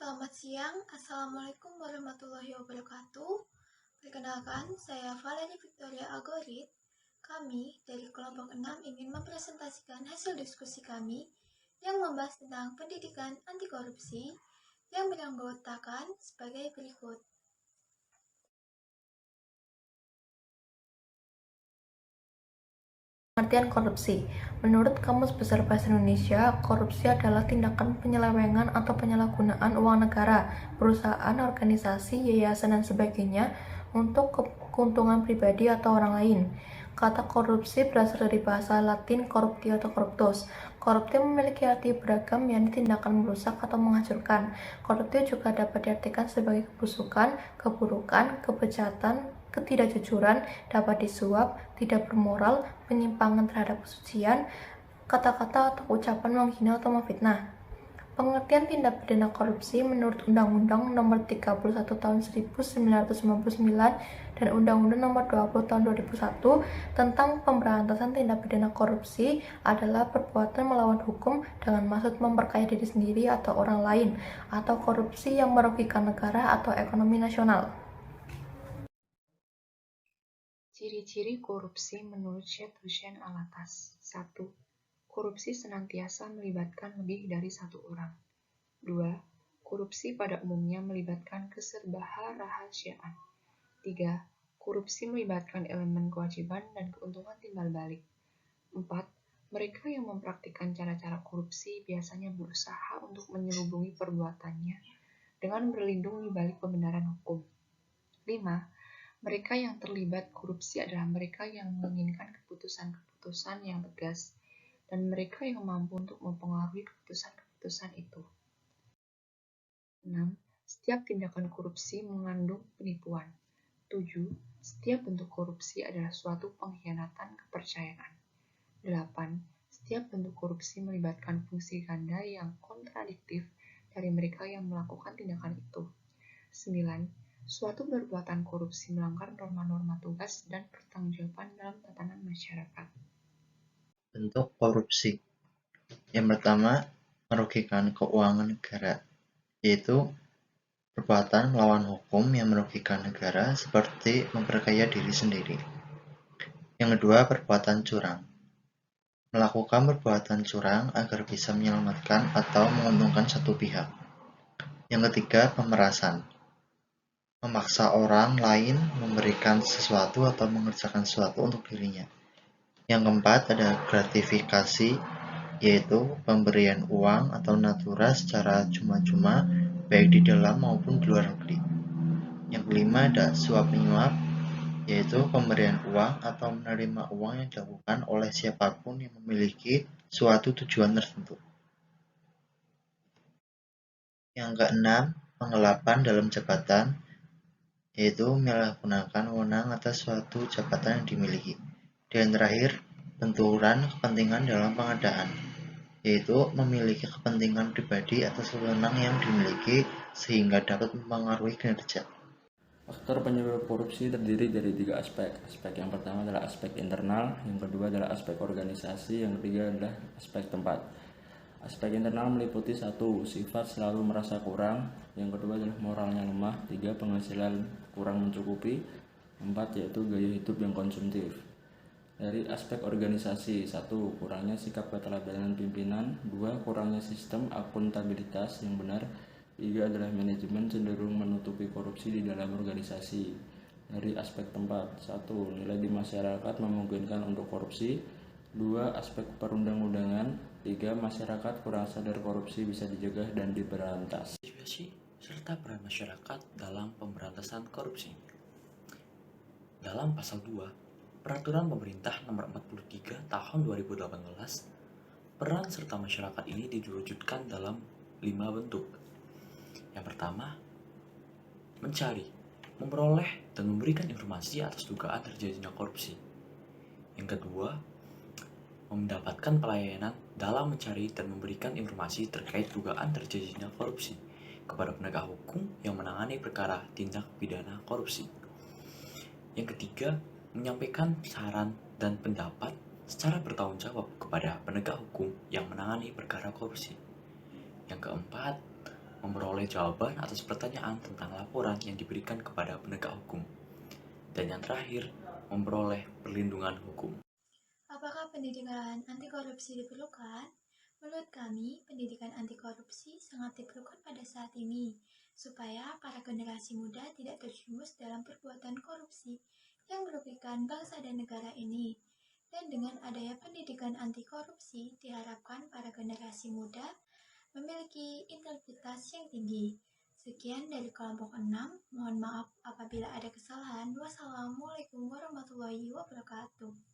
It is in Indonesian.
Selamat siang, Assalamualaikum warahmatullahi wabarakatuh. Perkenalkan, saya Valeni Victoria Agorit. Kami dari kelompok 6 ingin mempresentasikan hasil diskusi kami yang membahas tentang pendidikan anti korupsi yang beranggotakan sebagai berikut. Pengertian korupsi. Menurut Kamus Besar Bahasa Indonesia, korupsi adalah tindakan penyelewengan atau penyalahgunaan uang negara, perusahaan, organisasi, yayasan, dan sebagainya untuk keuntungan pribadi atau orang lain. Kata korupsi berasal dari bahasa Latin corruptio atau corruptus. Korupsi memiliki arti beragam, yakni tindakan merusak atau menghancurkan. Korupsi juga dapat diartikan sebagai kebusukan, keburukan, kebejatan, ketidakjujuran, dapat disuap, tidak bermoral, penyimpangan terhadap kesucian, kata-kata atau ucapan menghina atau memfitnah. Pengertian tindak pidana korupsi menurut Undang-Undang Nomor 31 Tahun 1999 dan Undang-Undang Nomor 20 Tahun 2001 tentang pemberantasan tindak pidana korupsi adalah perbuatan melawan hukum dengan maksud memperkaya diri sendiri atau orang lain, atau korupsi yang merugikan negara atau ekonomi nasional. Ciri-ciri korupsi menurut Syed Hussein Alatas. 1. Korupsi senantiasa melibatkan lebih dari satu orang. 2. Korupsi pada umumnya melibatkan keserbaharahasiaan. 3. Korupsi melibatkan elemen kewajiban dan keuntungan timbal balik. 4. Mereka yang mempraktikkan cara-cara korupsi biasanya berusaha untuk menyelubungi perbuatannya dengan berlindung di balik pembenaran hukum. 5. Mereka yang terlibat korupsi adalah mereka yang menginginkan keputusan-keputusan yang tegas, dan mereka yang mampu untuk mempengaruhi keputusan-keputusan itu. 6. Setiap tindakan korupsi mengandung penipuan. 7. Setiap bentuk korupsi adalah suatu pengkhianatan kepercayaan. 8. Setiap bentuk korupsi melibatkan fungsi ganda yang kontradiktif dari mereka yang melakukan tindakan itu. 9. Suatu perbuatan korupsi melanggar norma-norma tugas dan pertanggungjawaban dalam tatanan masyarakat. Bentuk korupsi. Yang pertama, merugikan keuangan negara, yaitu perbuatan melawan hukum yang merugikan negara seperti memperkaya diri sendiri. Yang kedua, perbuatan curang. Melakukan perbuatan curang agar bisa menyelamatkan atau menguntungkan satu pihak. Yang ketiga, pemerasan. Memaksa orang lain memberikan sesuatu atau mengerjakan sesuatu untuk dirinya. Yang keempat ada gratifikasi, yaitu pemberian uang atau natura secara cuma-cuma baik di dalam maupun di luar negeri. Yang kelima ada suap menyuap, yaitu pemberian uang atau menerima uang yang dilakukan oleh siapapun yang memiliki suatu tujuan tertentu. Yang keenam, penggelapan dalam jabatan, yaitu menyalahgunakan wewenang atas suatu jabatan yang dimiliki. Dan terakhir, benturan kepentingan dalam pengadaan, yaitu memiliki kepentingan pribadi atas wewenang yang dimiliki sehingga dapat mempengaruhi kinerja. Faktor penyebab korupsi terdiri dari 3 aspek. Aspek yang pertama adalah aspek internal, yang kedua adalah aspek organisasi, yang ketiga adalah aspek tempat. Aspek internal meliputi 1. Sifat selalu merasa kurang, yang kedua adalah moralnya lemah, 3. Penghasilan kurang mencukupi, 4. Yaitu gaya hidup yang konsumtif. Dari aspek organisasi, 1. Kurangnya sikap keteladanan pimpinan, 2. Kurangnya sistem akuntabilitas yang benar, 3. adalah manajemen cenderung menutupi korupsi di dalam organisasi. Dari aspek tempat, 1. Nilai di masyarakat memungkinkan untuk korupsi, 2. Aspek perundang-undangan, 3. Masyarakat kurang sadar korupsi bisa dicegah dan diberantas. Partisipasi serta peran masyarakat dalam pemberantasan korupsi. Dalam pasal 2, Peraturan Pemerintah Nomor 43 Tahun 2018, peran serta masyarakat ini diwujudkan dalam 5 bentuk. Yang pertama, mencari, memperoleh, dan memberikan informasi atas dugaan terjadinya korupsi. Yang kedua, mendapatkan pelayanan dalam mencari dan memberikan informasi terkait dugaan terjadinya korupsi kepada penegak hukum yang menangani perkara tindak pidana korupsi. Yang ketiga, menyampaikan saran dan pendapat secara bertanggung jawab kepada penegak hukum yang menangani perkara korupsi. Yang keempat, memperoleh jawaban atas pertanyaan tentang laporan yang diberikan kepada penegak hukum. Dan yang terakhir, memperoleh perlindungan hukum. Apakah pendidikan anti korupsi diperlukan? Menurut kami, pendidikan anti korupsi sangat diperlukan pada saat ini, supaya para generasi muda tidak terjerumus dalam perbuatan korupsi yang merugikan bangsa dan negara ini. Dan dengan adanya pendidikan anti korupsi, diharapkan para generasi muda memiliki integritas yang tinggi. Sekian dari kelompok 6, mohon maaf apabila ada kesalahan. Wassalamualaikum warahmatullahi wabarakatuh.